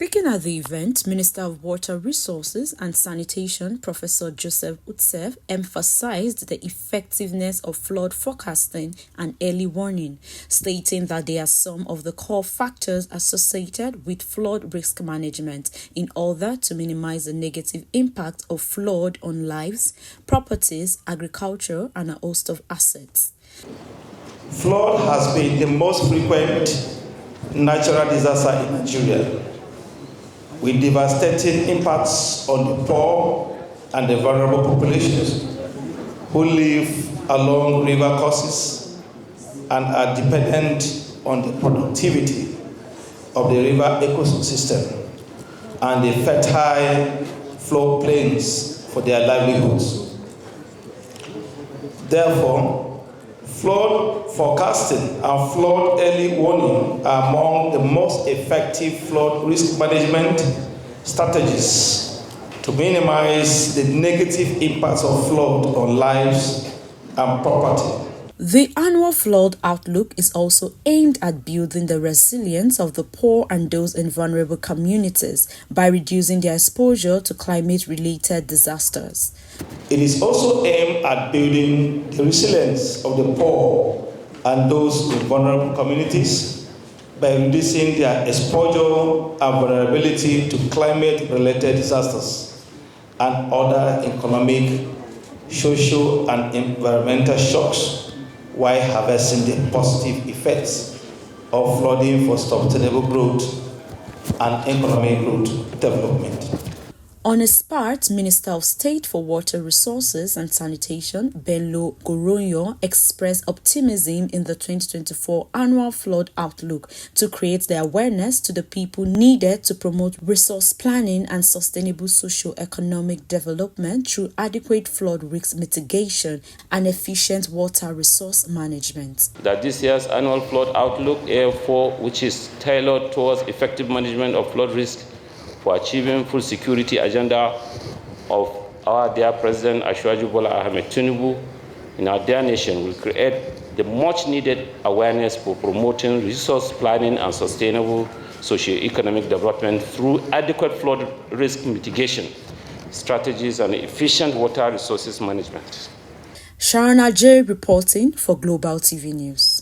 Speaking at the event, Minister of Water Resources and Sanitation, Professor Joseph Utsev, emphasized the effectiveness of flood forecasting and early warning, stating that they are some of the core factors associated with flood risk management in order to minimize the negative impact of flood on lives, properties, agriculture, and a host of assets. Flood has been the most frequent natural disaster in Nigeria, with devastating impacts on the poor and the vulnerable populations who live along river courses and are dependent on the productivity of the river ecosystem and the fertile floodplains for their livelihoods. Therefore, flood forecasting and flood early warning are among the most effective flood risk management strategies to minimize the negative impacts of flood on lives and property. The annual flood outlook is also aimed at building the resilience of the poor and those in vulnerable communities by reducing their exposure to climate-related disasters. It is also aimed at building the resilience of the poor and those in vulnerable communities by reducing their exposure and vulnerability to climate-related disasters and other economic, social, and environmental shocks, while harvesting the positive effects of flooding for sustainable growth and economic growth development. On his part, Minister of State for Water Resources and Sanitation, Bello Goronyo, expressed optimism in the 2024 annual flood outlook to create the awareness to the people needed to promote resource planning and sustainable socio-economic development through adequate flood risk mitigation and efficient water resource management. That this year's annual flood outlook, AF4, which is tailored towards effective management of flood risk, for achieving full security agenda of our dear President Asiwaju Bola Ahmed Tinubu in our dear nation will create the much needed awareness for promoting resource planning and sustainable socio-economic development through adequate flood risk mitigation strategies and efficient water resources management. Sharon Ajay reporting for Global TV News.